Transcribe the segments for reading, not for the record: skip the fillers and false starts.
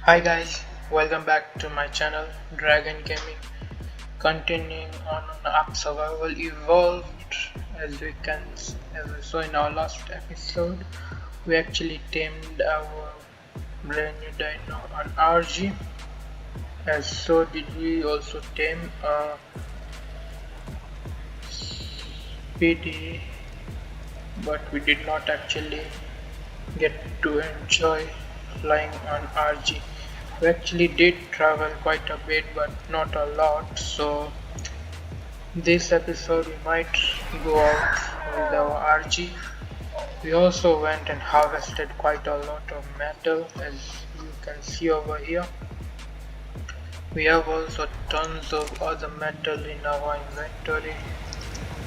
Hi guys, welcome back to my channel Dragon Gaming. Continuing on Ark Survival Evolved, as we saw in our last episode, we actually tamed our brand new dino on RG. As so did we also tame a PD, but we did not actually get to enjoy flying on RG. We actually did travel quite a bit, but not a lot. So this episode we might go out with our RG. We also went and harvested quite a lot of metal, as you can see over here. We have also tons of other metal in our inventory,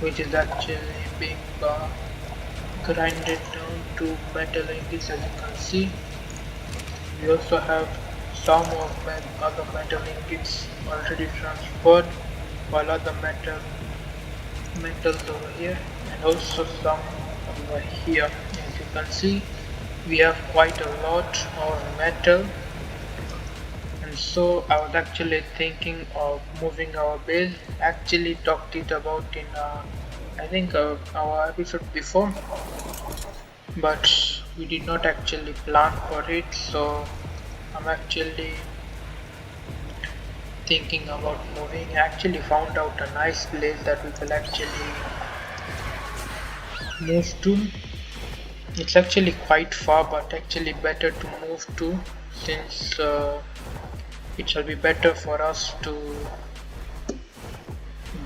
which is actually being grinded down to metal ingots, as you can see. We also have some of other metal ingots already transferred, while other metals over here, and also some over here. As you can see, we have quite a lot of metal, and so I was actually thinking of moving our base. Actually talked it about in I think our episode before, but we did not actually plan for it. So I'm actually thinking about moving. I actually found out a nice place that we will actually move to. It's actually quite far, but actually better to move to, since it shall be better for us to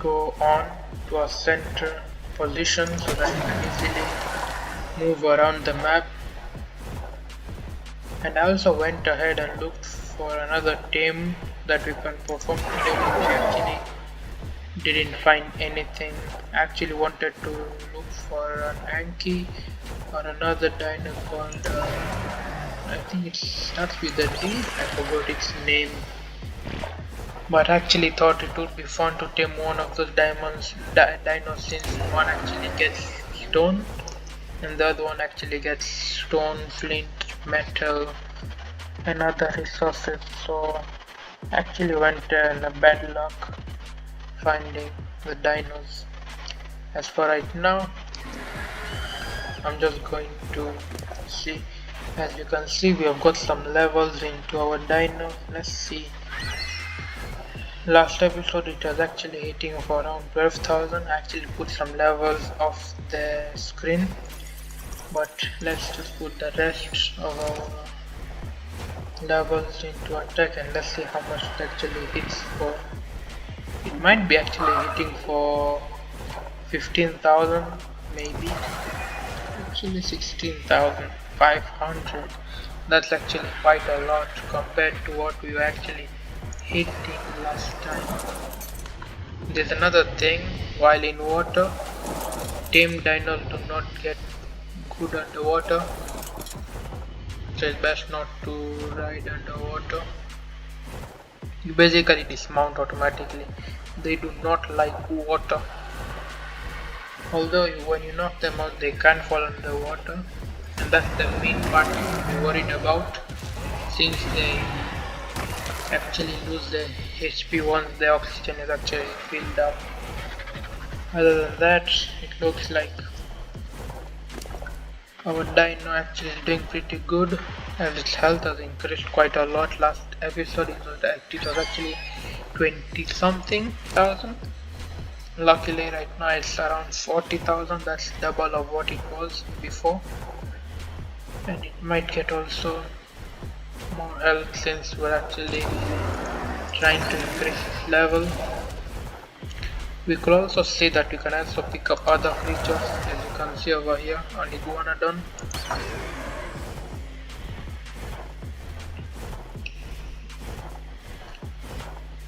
go on to a center position so that we can easily move around the map. And I also went ahead and looked for another tame that we can perform today, but we actually didn't find anything. I actually wanted to look for an Anki or another dino called I think it starts with a D. I forgot its name, but I actually thought it would be fun to tame one of those dinos, since one actually gets stone and the other one actually gets stone, flint, metal and other resources. So I actually went in a bad luck finding the dinos. As for right now, I'm just going to see. As you can see, we have got some levels into our dino. Let's see. Last episode it was actually hitting for around 12,000. I actually put some levels off the screen, but let's just put the rest of our levels into attack and let's see how much it actually hits for. It might be actually hitting for 15,000 maybe. Actually 16,500. That's actually quite a lot compared to what we were actually hitting last time. There's another thing, while in water, tame dinos do not get good underwater, so it's best not to ride underwater. You basically dismount automatically. They do not like water. Although when you knock them out, they can fall underwater, and that's the main part to be worried about, since they actually lose the HP once the oxygen is actually filled up. Other than that, it looks like our dino actually is doing pretty good, as its health has increased quite a lot. Last episode it was actually 20 something thousand. Luckily right now it's around 40,000, that's double of what it was before, and it might get also more health since we're actually trying to increase its level. We could also see that we can also pick up other creatures, as you can see over here on Iguanodon.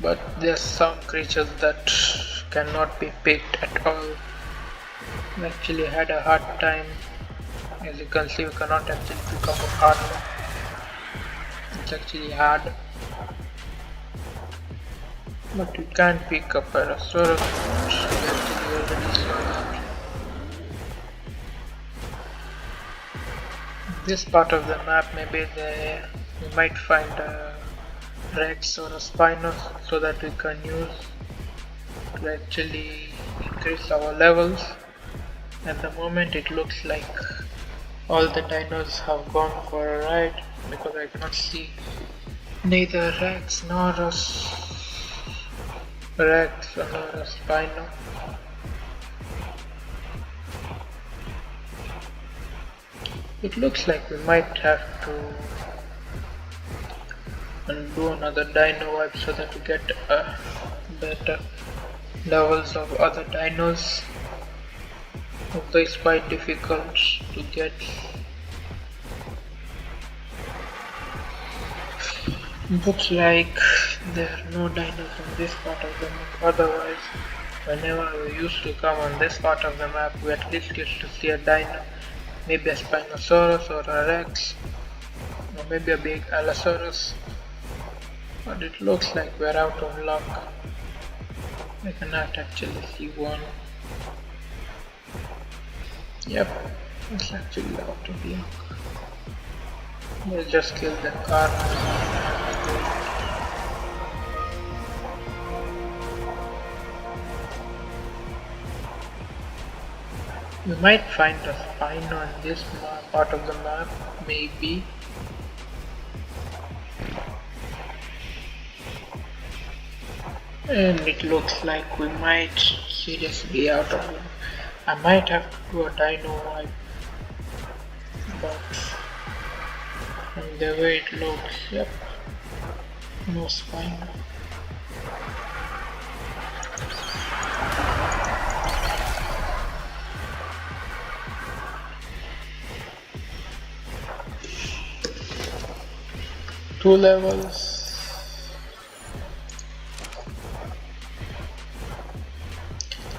But there's some creatures that cannot be picked at all. We actually had a hard time. As you can see, we cannot actually pick up a armor. It's actually hard. But you can pick up a Parasaurus, which we actually already saw that. This part of the map, maybe we might find a Rex or a Spinos so that we can use to actually increase our levels. At the moment it looks like all the dinos have gone for a ride because I cannot see neither Rex nor a Spino. It looks like we might have to do another dino wipe so that we get better levels of other dinos. Although it's quite difficult to get. Looks like there are no dinos on this part of the map. Otherwise, whenever we used to come on this part of the map, we at least used to see a dino. Maybe a Spinosaurus or a Rex, or maybe a big Allosaurus. But it looks like we're out of luck. I cannot actually see one. Yep, it's actually out of luck. We'll just kill the car. We might find a Spino on this part of the map, maybe. And it looks like we might seriously be out of it. I might have to do a dino wipe, but from the way it looks, yep, no Spino. Two levels.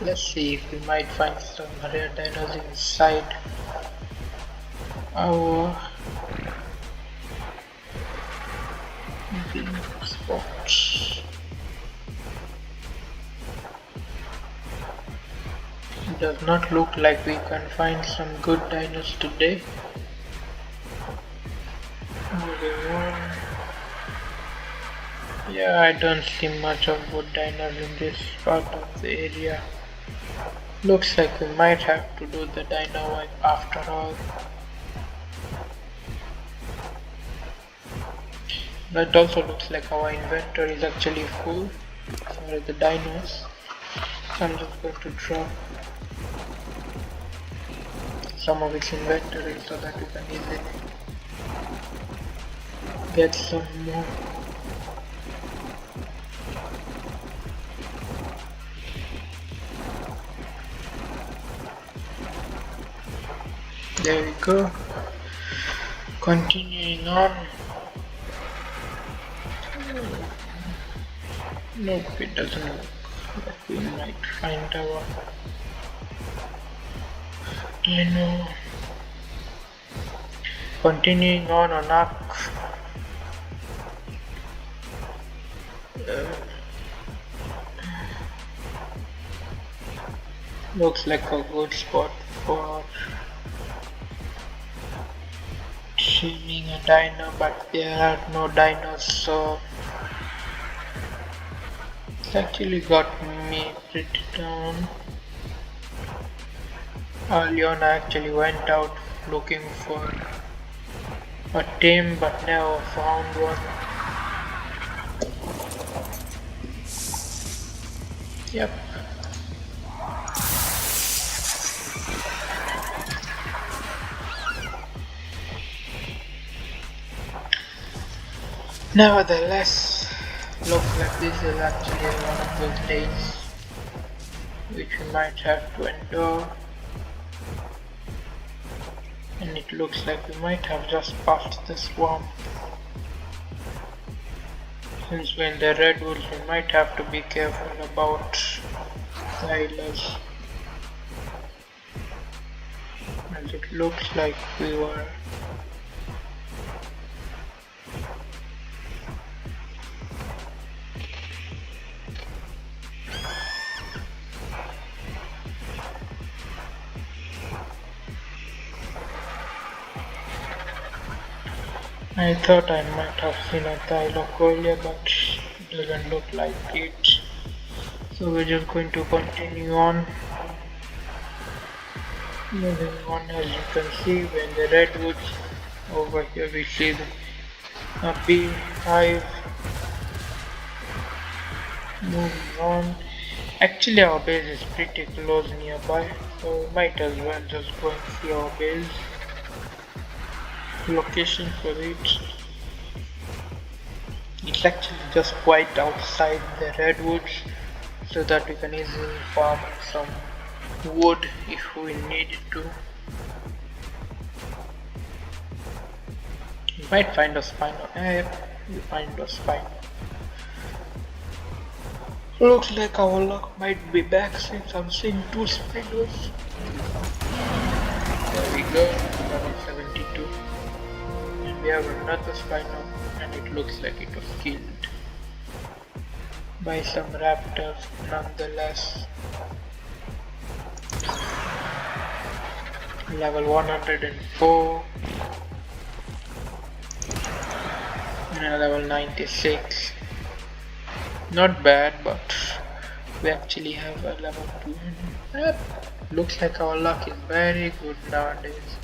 Let's see if we might find some rare dinos inside our spot. It does not look like we can find some good dinos today. Moving on. Yeah, I don't see much of good dinos in this part of the area. Looks like we might have to do the dino wipe after all. That also looks like our inventory is actually full for the dinos. So I'm just going to drop some of its inventory so that we can easily get some more. There we go. Continuing on. Nope, it doesn't look like we might find our dino. Continuing on up. Looks like a good spot for shooting a dino, but there are no dinos, so it's actually got me pretty down. Early on I actually went out looking for a team but never found one. Yep. Nevertheless, looks like this is actually one of those days which we might have to endure, and it looks like we might have just passed the swamp. Since we're in the redwoods, we might have to be careful about Silas, as it looks like we were. I thought I might have seen a dialogue earlier, but it doesn't look like it. So we're just going to continue on. Moving on, as you can see, when the redwoods over here, we see a beehive. Moving on. Actually, our base is pretty close nearby, so we might as well just go and see our base location for it. It's actually just quite outside the redwoods, so that we can easily farm some wood if we need to. We might find a spino. We find a spino. Looks like our luck might be back since I'm seeing two spinos. There we go, level 72. And we have another spino, and it looks like it was killed by some raptors nonetheless. Level 104 and level 96. Not bad, but we actually have a level 200. Looks like our luck is very good nowadays.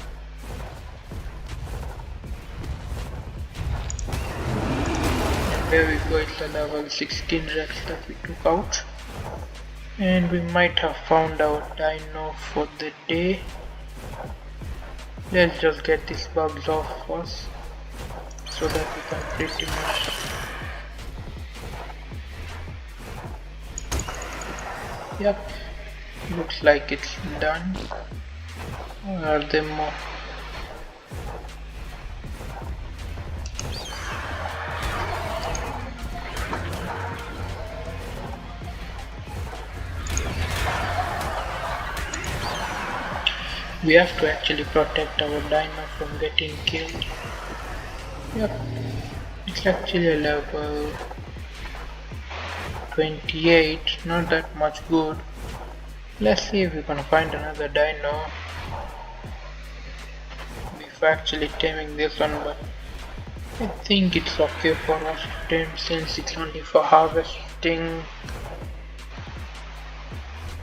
And there we go, it's a level 16 Rex that we took out. And we might have found our dino for the day. Let's just get these bugs off first, so that we can pretty much yep, looks like it's done. Or are there more? We have to actually protect our dino from getting killed. Yep, it's actually a level 28, not that much good. Let's see if we can find another dino before actually taming this one, but I think it's okay for us to tame since it's only for harvesting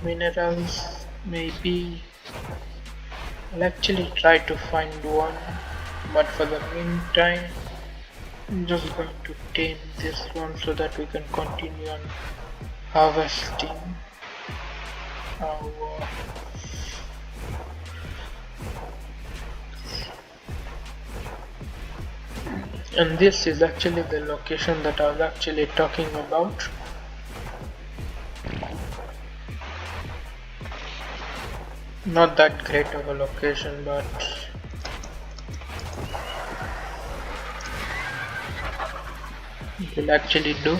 minerals. Maybe I'll actually try to find one, but for the meantime I'm just going to tame this one so that we can continue on harvesting our and this is actually the location that I was actually talking about. Not that great of a location, but it will actually do.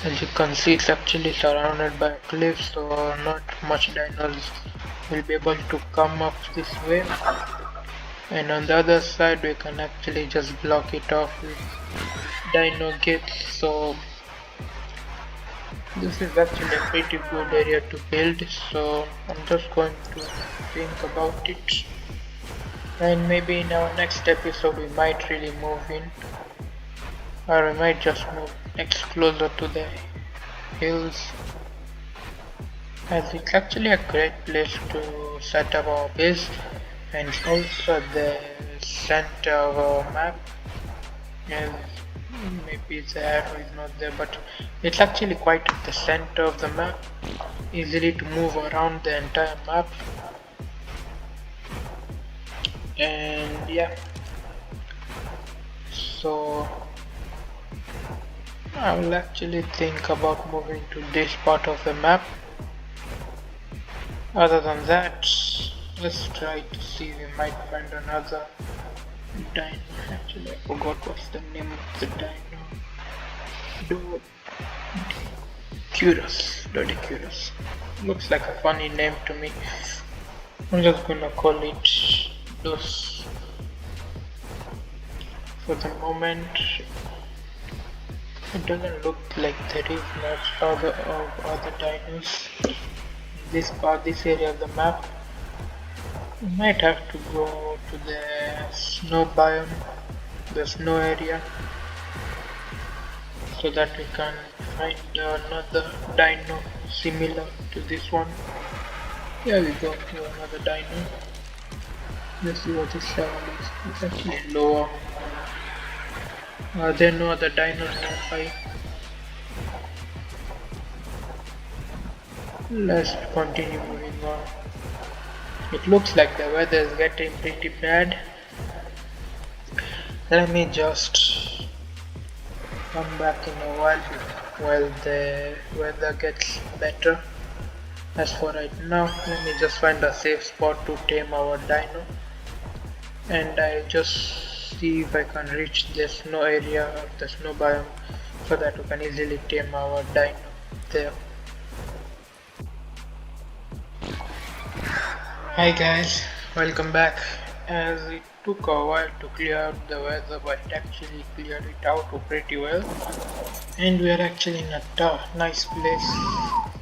As you can see, it's actually surrounded by a cliff, so not much dinos will be able to come up this way. And on the other side we can actually just block it off with dino gates, so this is actually a pretty good area to build, so I'm just going to think about it, and maybe in our next episode we might really move in, or we might just move next closer to the hills, as it's actually a great place to set up our base, and it's also the center of our map. And maybe the arrow is not there, but it's actually quite at the center of the map, easily to move around the entire map. And yeah, so I will actually think about moving to this part of the map. Other than that, let's try to see if we might find another dino. Actually, I forgot what's the name of the dino. Doedicurus. Looks like a funny name to me. I'm just gonna call it Dos for the moment. It doesn't look like there is much other dinos in this area of the map. We might have to go to the snow biome the snow area so that we can find another dino similar to this one. Here we go to another dino. Let's see what this level is. It's actually lower. There are no other dinos nearby. Let's continue moving on. It looks like the weather is getting pretty bad. Let me just come back in a while the weather gets better. As for right now, let me just find a safe spot to tame our dino, and I'll just see if I can reach the snow area of the snow biome so that we can easily tame our dino there. Hi guys, welcome back. As it took a while to clear out the weather, but it actually cleared it out pretty well, and we are actually in a nice place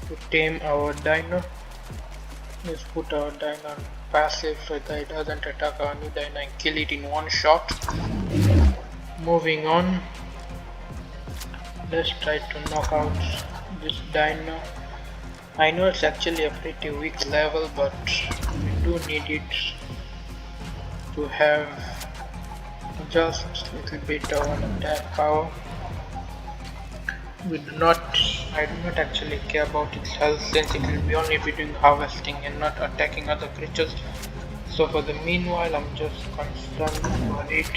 to tame our dino. Let's put our dino on passive so that it doesn't attack our new dino and kill it in one shot. Moving on, let's try to knock out this dino. I know it's actually a pretty weak level, but we do need it to have just a little bit of an attack power. I do not actually care about its health, since it will be only be doing harvesting and not attacking other creatures. So for the meanwhile, I'm just concerned for it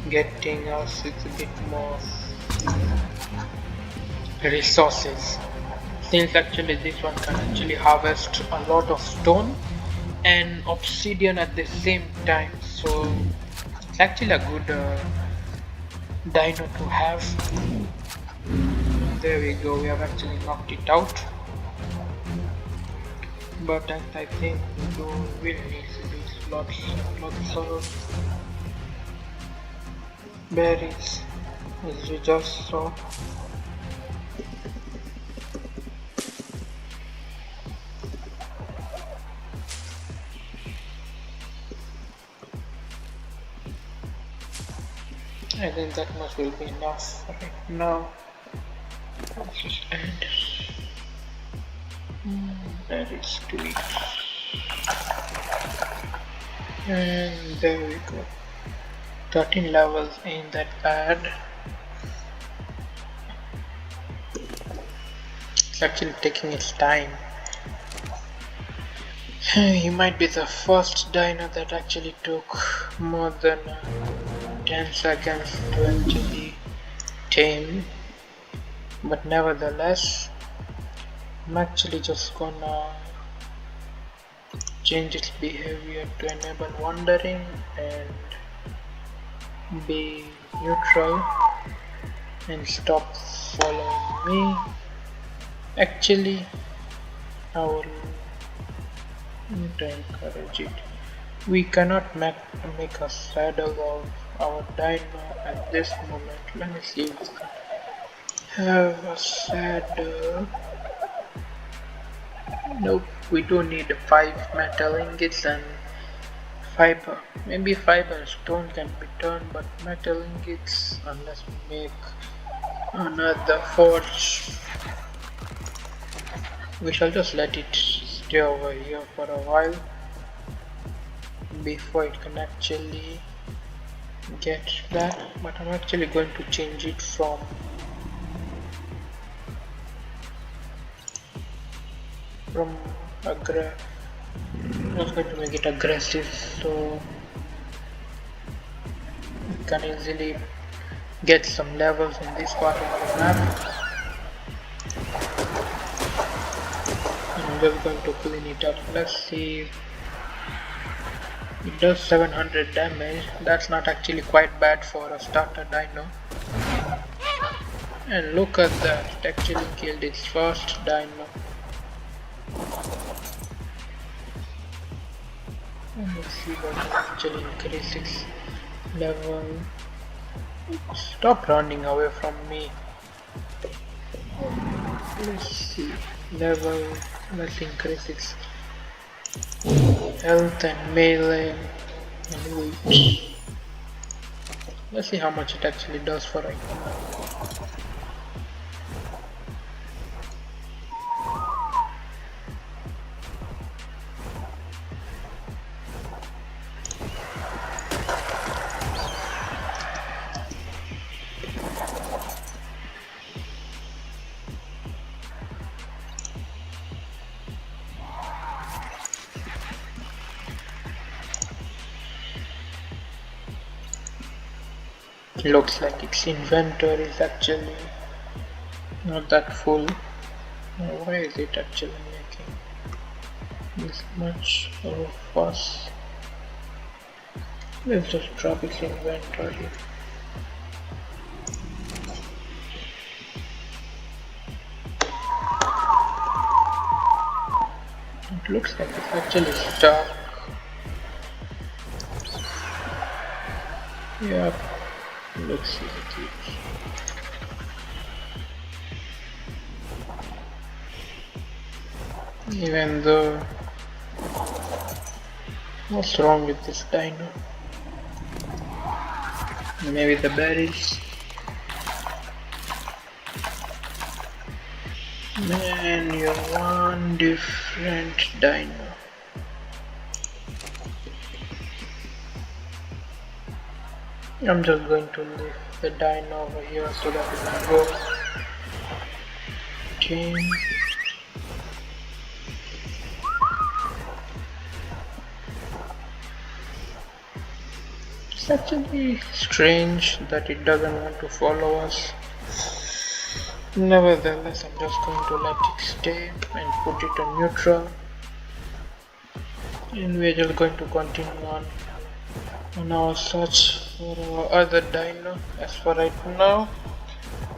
getting us a bit more resources, since actually this one can actually harvest a lot of stone and obsidian at the same time. So it's actually a good dino to have. There we go, we have actually knocked it out, but I think we will need lots of berries, as we just saw. I think that much will be enough right now. Let's just add berries to it. And there we go. 13 levels ain't that bad. It's actually taking its time. He might be the first dino that actually took more than 10 seconds to actually tame, but nevertheless, I'm actually just gonna change its behavior to enable wandering and be neutral and stop following me. Actually, I will encourage it. We cannot make a saddle of our dino at this moment. Let me see if we can have a saddle. Nope, we do need 5 metal ingots and fiber. Maybe fiber and stone can be turned, but metal ingots, unless we make another forge. We shall just let it stay over here for a while before it can actually get that. But I'm actually going to change it from I'm not going to make it aggressive, so we can easily get some levels in this part of the map. I'm just going to clean it up. Let's see. It does 700 damage. That's not actually quite bad for a starter dino. And look at that, it actually killed its first dino. Let's see what actually increases level. Stop running away from me. Let's see, level, let's increase its health and melee and weight. Let's see how much it actually does for right now. Looks like its inventory is actually not that full. Why is it actually making this much of a fuss? Let's just drop its inventory. It looks like it's actually stuck. Yep, looks like it. Even though, what's wrong with this dino? Maybe the berries. Man, you're one different dino. I'm just going to leave the dino over here so that we can go team. It's actually strange that it doesn't want to follow us. Nevertheless, I'm just going to let it stay and put it on neutral. And we're just going to continue on our search for our other dino. As for right now,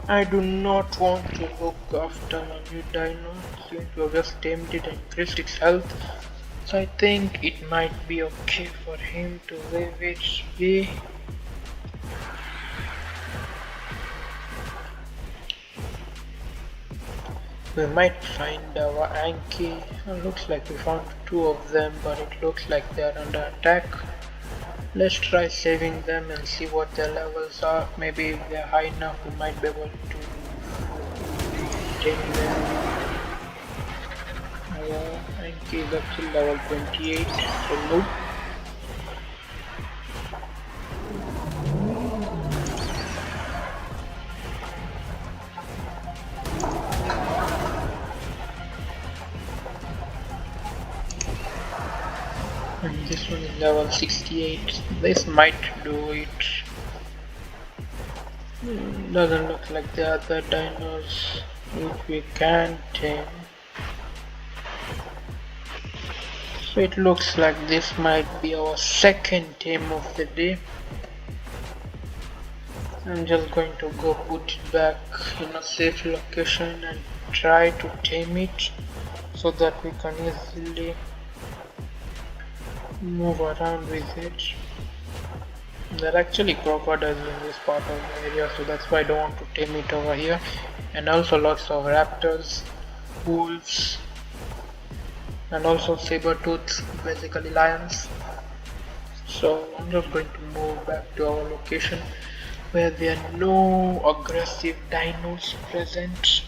I do not want to look after a new dino since we have just tamed it and increased its health. So I think it might be okay for him to leave it be. We might find our Anki. Looks like we found two of them, but it looks like they are under attack. Let's try saving them and see what their levels are. Maybe if they are high enough, we might be able to tame them. Our Anki is up to level 28, so nope. And this one is level 68. This might do it. Doesn't look like the other dinos which we can tame. So it looks like this might be our second tame of the day. I'm just going to go put it back in a safe location and try to tame it so that we can easily move around with it. There are actually crocodiles in this part of the area, so that's why I don't want to tame it over here. And also lots of raptors, wolves, and also saber-tooths, basically lions. So I'm just going to move back to our location where there are no aggressive dinos present,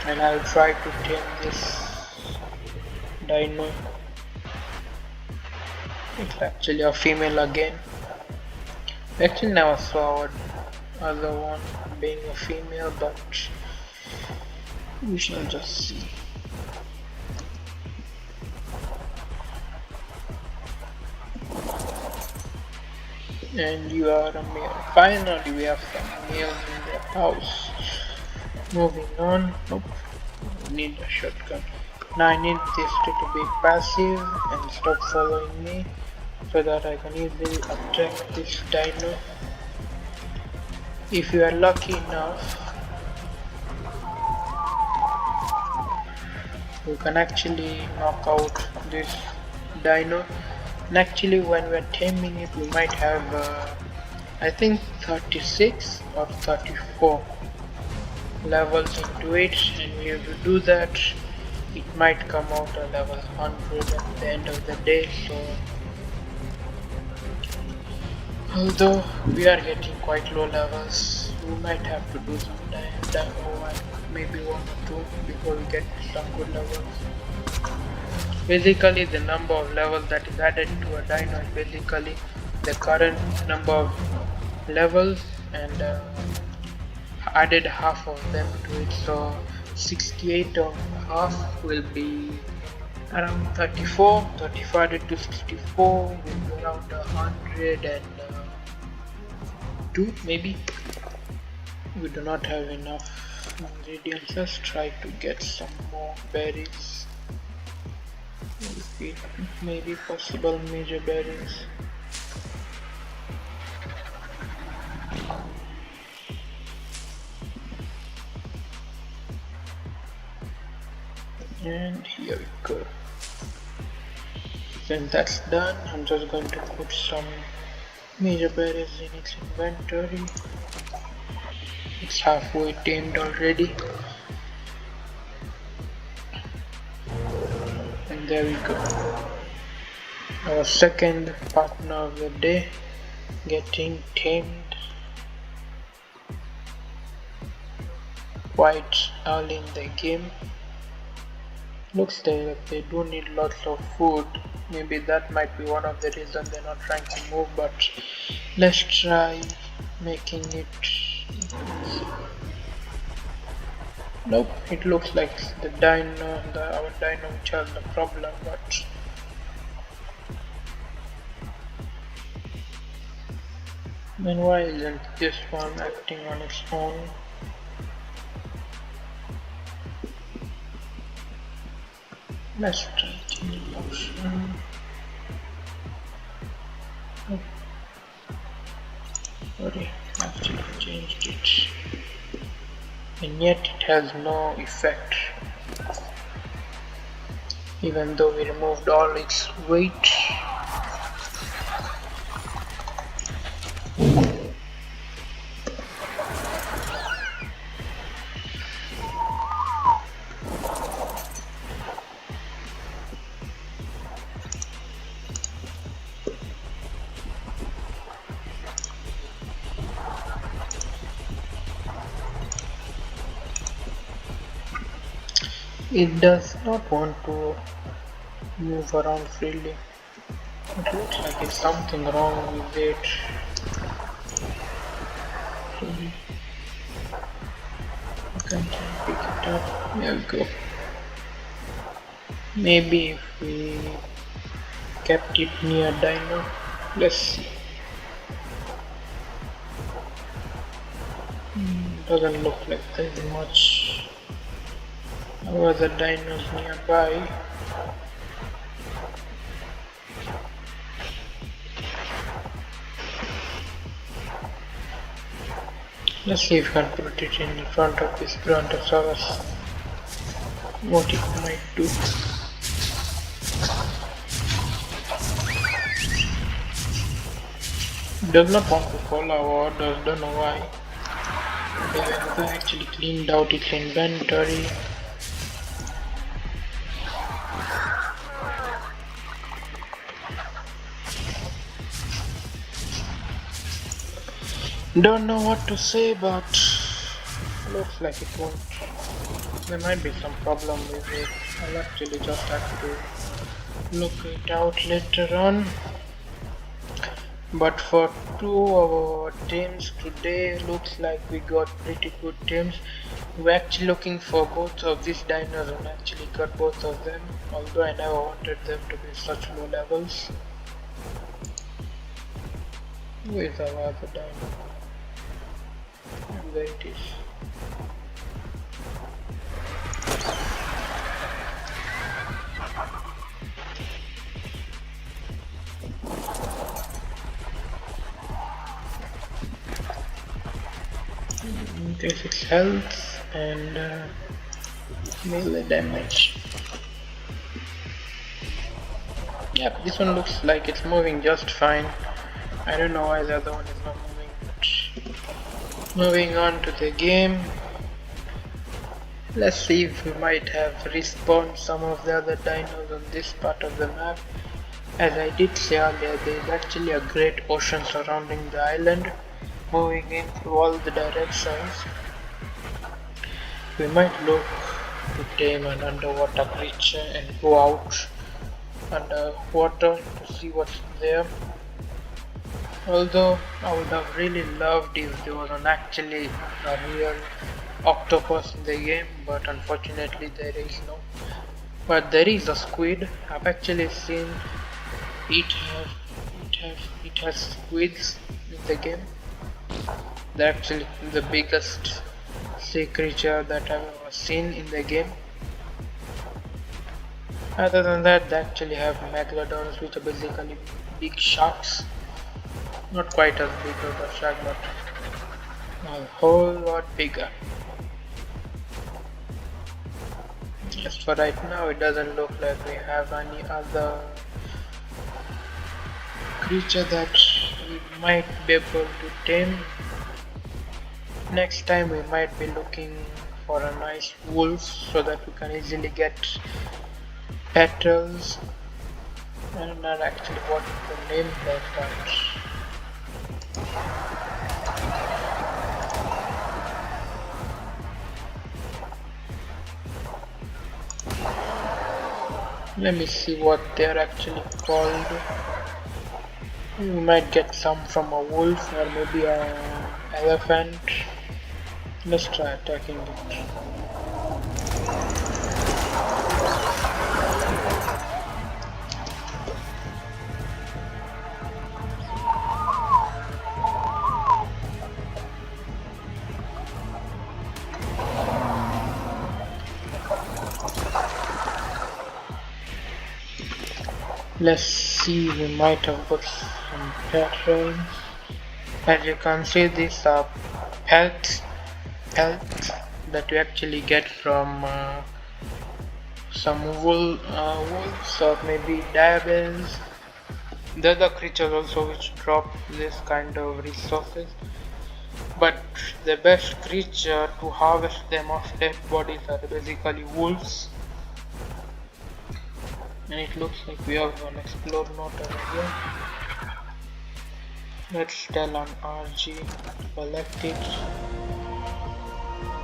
and I'll try to tame this dino. It's actually a female again. We actually never saw our other one being a female, but we shall just see. And you are a male. Finally, we have some males in the house. Moving on. Nope. We need a shotgun. Now I need this to be passive and stop following me so that I can easily attack this dino. If you are lucky enough, you can actually knock out this dino. And actually when we're taming it, we might have I think 36 or 34 levels into it, and we have to do that. It might come out a level 100 at the end of the day, so Although we are getting quite low levels, we might have to do some demo one, maybe one or two before we get some good levels. Basically, the number of levels that is added to a dino is basically the current number of levels and added half of them to it. So 68 of half will be around 34. 34 added to 64 will be around 102 maybe. We do not have enough ingredients. Let's try to get some more berries. If it may be possible, major berries. And here we go. When that's done, I'm just going to put some major berries in its inventory. It's halfway tamed already. And there we go. Our second partner of the day getting tamed quite early in the game. Looks like they do need lots of food. Maybe that might be one of the reasons they're not trying to move, but let's try making it. Nope, it looks like the our dino which has the problem, but then why isn't this one acting on its own? Let's try change the option. Oh. Sorry, I actually changed it. And yet it has no effect. Even though we removed all its weight. It does not want to move around freely. It looks like it's something wrong with it. I can pick it up. There we go. Maybe if we kept it near dino. Let's see. Doesn't look like there's much other dinos nearby. Let's see if we can put it in front of this Brontosaurus. What it might do. It does not want to follow our orders, don't know why. They actually cleaned out its inventory. Don't know what to say, but looks like it won't. There might be some problem with it. I'll actually just have to look it out later on. But for two of our teams today, looks like we got pretty good teams. We're actually looking for both of these dinos and actually got both of them, although I never wanted them to be such low levels. Where is our other dino? There it is. Increase its health and melee damage. Yep, this one looks like it's moving just fine. I don't know why the other one is not moving much. Moving on to the game. Let's see if we might have respawned some of the other dinos on this part of the map. As I did say earlier, there is actually a great ocean surrounding the island, moving in through all the directions. We might look to tame an underwater creature and go out underwater to see what's there. Although I would have really loved if there was actually a real octopus in the game, but unfortunately there is no. But there is a squid. I've actually seen it has squids in the game. They're actually the biggest sea creature that I've ever seen in the game. Other than that, they actually have megalodons, which are basically big sharks. Not quite as big as a shark, but a whole lot bigger. Just for right now, it doesn't look like we have any other creature that we might be able to tame. Next time we might be looking for a nice wolf so that we can easily get petals. I don't know actually what the name of that. Let me see what they're actually called. We might get some from a wolf or maybe an elephant. Let's try attacking it. Let's see, we might have got some patterns. As you can see, these are pelts that you actually get from some wolves or maybe diabetes. The other creatures also which drop this kind of resources. But the best creature to harvest them off dead bodies are basically wolves. And it looks like we have an explore note over here. Let's tell on RG to collect it.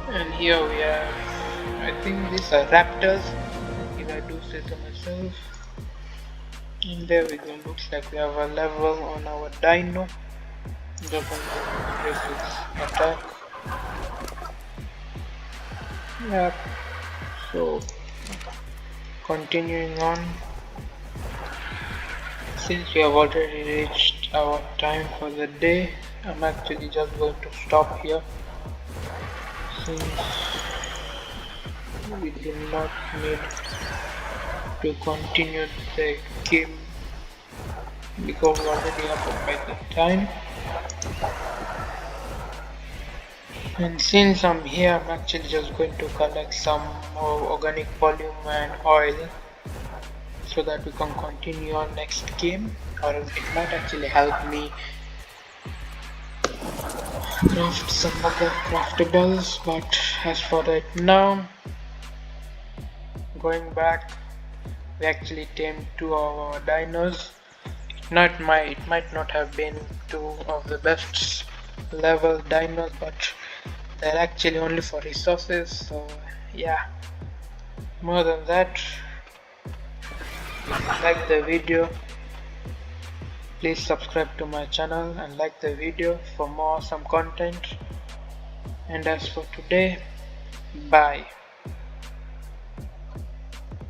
And here we have, I think these are raptors, if I do say so myself. And there we go, looks like we have a level on our dino. Just going to place its attack. Yep. So continuing on, since we have already reached our time for the day, I'm actually just going to stop here since we do not need to continue the game because we already have by the time. And since I'm here, I'm actually just going to collect some more organic volume and oil so that we can continue our next game, or it might actually help me craft some other craftables. But as for right now, going back, we actually tamed 2 of our dinos. It might not have been 2 of the best level dinos, but they're actually only for resources, so yeah. More than that, if you like the video, please subscribe to my channel and like the video for more awesome content. And as for today, bye.